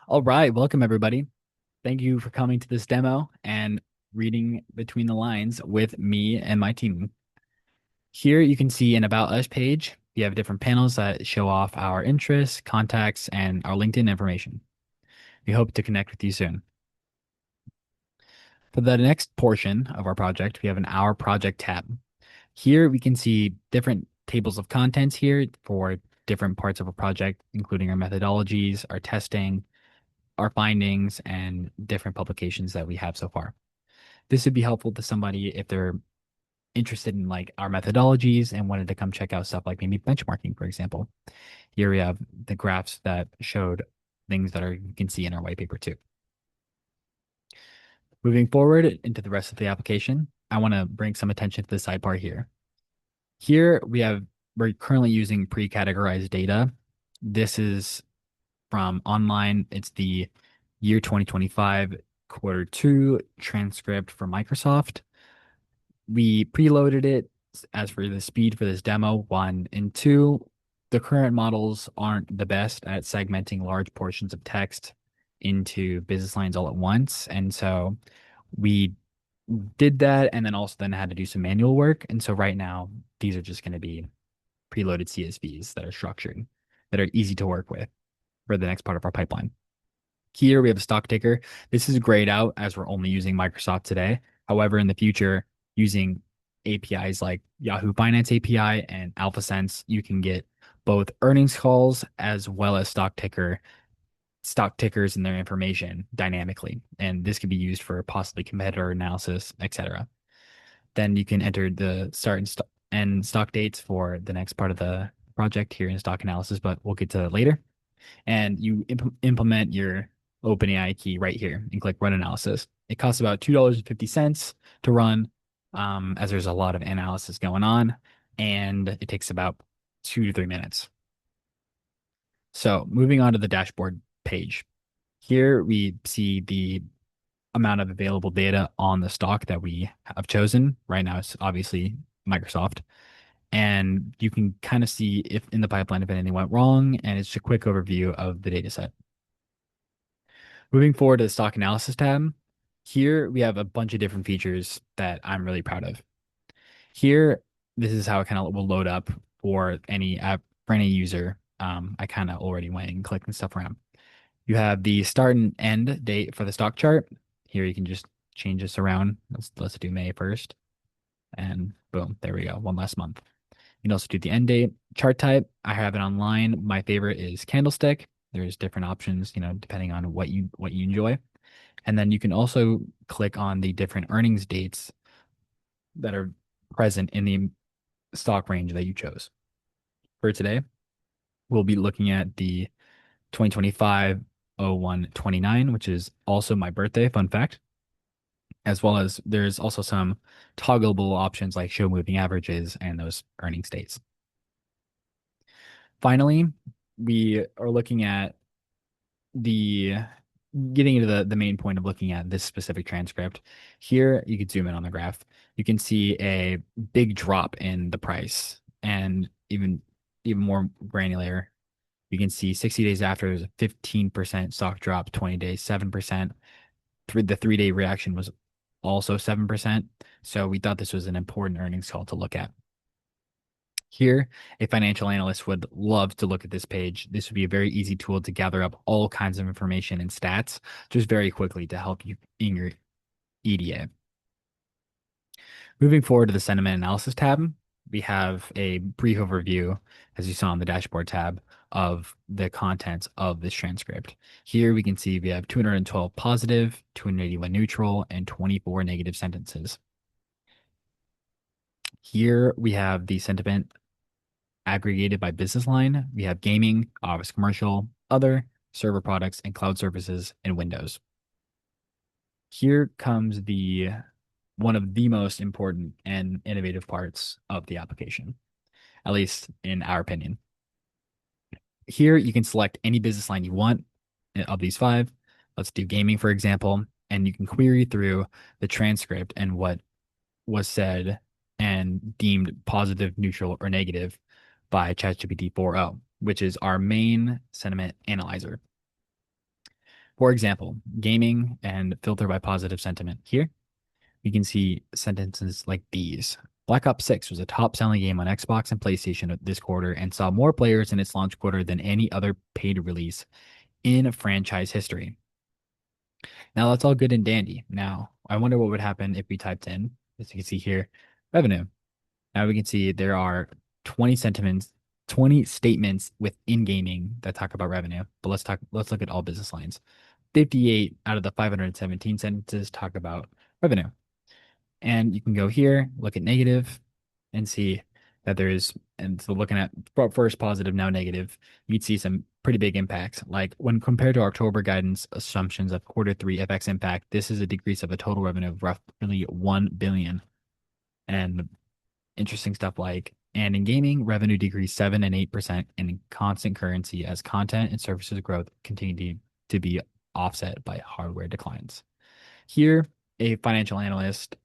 All right, welcome everybody. Thank you for coming to this demo and reading between the lines with me and my team. Here you can see an About Us page. We have different panels that show off our interests, contacts, and our LinkedIn information. We hope to connect with you soon. For the next portion of our project, we have an Our Project tab. Here we can see different tables of contents here for different parts of a project, including our methodologies, our testing, our findings, and different publications that we have so far. This would be helpful to somebody if they're interested in like our methodologies and wanted to come check out stuff like maybe benchmarking, for example. Here we have the graphs that showed things that are you can see in our white paper too. Moving forward into the rest of the application, I want to bring some attention to the sidebar here. Here we're currently using pre-categorized data. This is from online. It's the year 2025 quarter two transcript for Microsoft. We preloaded it as for the speed for this demo, one and two. The current models aren't the best at segmenting large portions of text into business lines all at once. And so we did that and then also then had to do some manual work. And so right now, these are just going to be preloaded CSVs that are structured, that are easy to work with for the next part of our pipeline. Here we have a stock ticker. This is grayed out as we're only using Microsoft today. However, in the future, using APIs like Yahoo Finance API and AlphaSense, you can get both earnings calls as well as stock tickers and their information dynamically. And this can be used for possibly competitor analysis, etc. Then you can enter the start and stock dates for the next part of the project here in stock analysis, but we'll get to that later. And you implement your OpenAI key right here and click Run Analysis. It costs about $2.50 to run, as there's a lot of analysis going on, and it takes about 2 to 3 minutes. So moving on to the dashboard page. Here we see the amount of available data on the stock that we have chosen. Right now, it's obviously Microsoft. And you can kind of see if in the pipeline if anything went wrong, and it's a quick overview of the data set. Moving forward to the stock analysis tab, here we have a bunch of different features that I'm really proud of. Here, this is how it kind of will load up for any app, for any user. I kind of already went and clicked and stuff around. You have the start and end date for the stock chart. Here you can just change this around. Let's do May 1st. And boom, there we go. One last month. You can also do the end date. Chart type, I have it online. My favorite is candlestick. There's different options, depending on what you enjoy. And then you can also click on the different earnings dates that are present in the stock range that you chose. For today, we'll be looking at the 2025 0129, which is also my birthday, fun fact, as well as there's also some toggleable options like show moving averages and those earnings dates. Finally, we are looking at the getting into the main point of looking at this specific transcript. Here, you can zoom in on the graph. You can see a big drop in the price, and even more granular, you can see 60 days after there's a 15% stock drop, 20 days 7%. The 3 day reaction was also 7%. So we thought this was an important earnings call to look at. Here, a financial analyst would love to look at this page. This would be a very easy tool to gather up all kinds of information and stats just very quickly to help you in your EDA. Moving forward to the sentiment analysis tab, we have a brief overview, as you saw on the dashboard tab, of the contents of this transcript. Here we can see we have 212 positive, 281 neutral, and 24 negative sentences. Here we have the sentiment aggregated by business line. We have gaming, office commercial, other, server products, and cloud services and Windows. Here comes the one of the most important and innovative parts of the application, at least in our opinion. Here you can select any business line you want of these five. Let's do gaming, for example, and you can query through the transcript and what was said and deemed positive, neutral, or negative by ChatGPT 4.0, which is our main sentiment analyzer. For example, gaming and filter by positive sentiment. Here, we can see sentences like these. Black Ops 6 was a top selling game on Xbox and PlayStation this quarter and saw more players in its launch quarter than any other paid release in franchise history. Now, that's all good and dandy. Now, I wonder what would happen if we typed in, as you can see here, revenue. Now we can see there are 20 sentiments, 20 statements within gaming that talk about revenue. But let's look at all business lines. 58 out of the 517 sentences talk about revenue. And you can go here, look at negative, and see that there's, and so looking at first positive, now negative, you'd see some pretty big impacts. Like when compared to October guidance assumptions of quarter 3 FX impact, this is a decrease of a total revenue of roughly 1 billion. And interesting stuff like, and in gaming, revenue decreased 7 and 8% in constant currency as content and services growth continued to be offset by hardware declines. Here, a financial analyst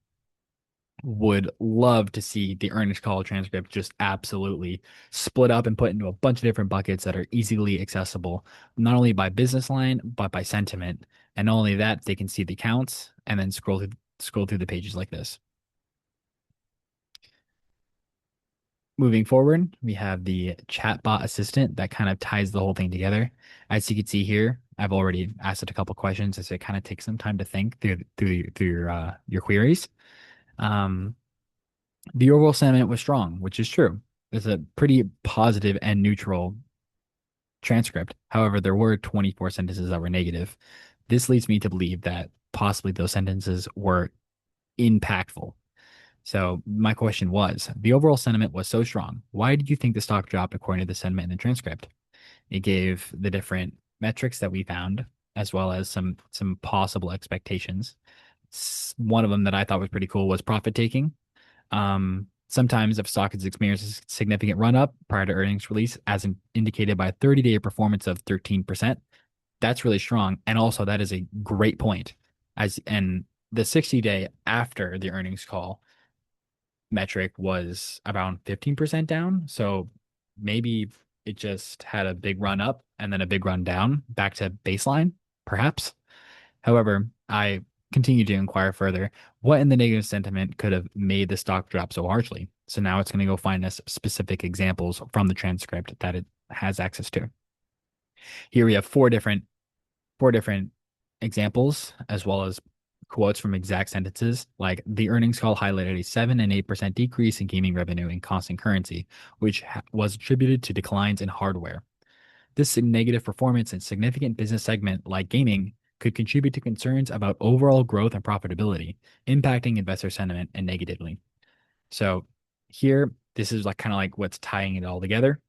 would love to see the earnings call transcript just absolutely split up and put into a bunch of different buckets that are easily accessible, not only by business line, but by sentiment. And not only that, they can see the counts and then scroll through the pages like this. Moving forward, we have the chatbot assistant that kind of ties the whole thing together. As you can see here, I've already asked it a couple questions as it kind of takes some time to think through your queries. Um, the overall sentiment was strong, which is true. It's a pretty positive and neutral transcript. However, there were 24 sentences that were negative. This leads me to believe that possibly those sentences were impactful. So my question was, the overall sentiment was so strong. Why did you think the stock dropped according to the sentiment in the transcript? It gave the different metrics that we found, as well as some possible expectations. One of them that I thought was pretty cool was profit taking. Sometimes if stock has experienced a significant run up prior to earnings release, as indicated by a 30-day performance of 13%, that's really strong. And also that is a great point. As and the 60-day after the earnings call metric was around 15% down. So maybe it just had a big run up and then a big run down back to baseline, perhaps. However, I continue to inquire further what in the negative sentiment could have made the stock drop so harshly. So now it's going to go find us specific examples from the transcript that it has access to. Here we have four different examples as well as quotes from exact sentences, like the earnings call highlighted a 7 and 8% decrease in gaming revenue in constant currency, which was attributed to declines in hardware. This negative performance in significant business segment like gaming could contribute to concerns about overall growth and profitability, impacting investor sentiment and negatively. So here, this is like kind of like what's tying it all together.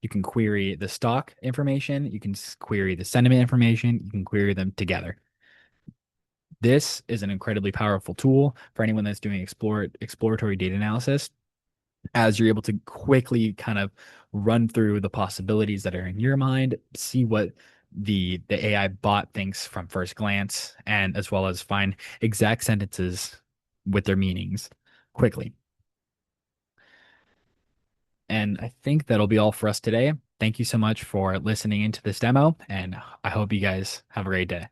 You can query the stock information, you can query the sentiment information, you can query them together. This is an incredibly powerful tool for anyone that's doing exploratory data analysis, as you're able to quickly kind of run through the possibilities that are in your mind, see what the AI bot thinks from first glance, and as well as find exact sentences with their meanings quickly. And I think that'll be all for us today. Thank you so much for listening into this demo, and I hope you guys have a great day.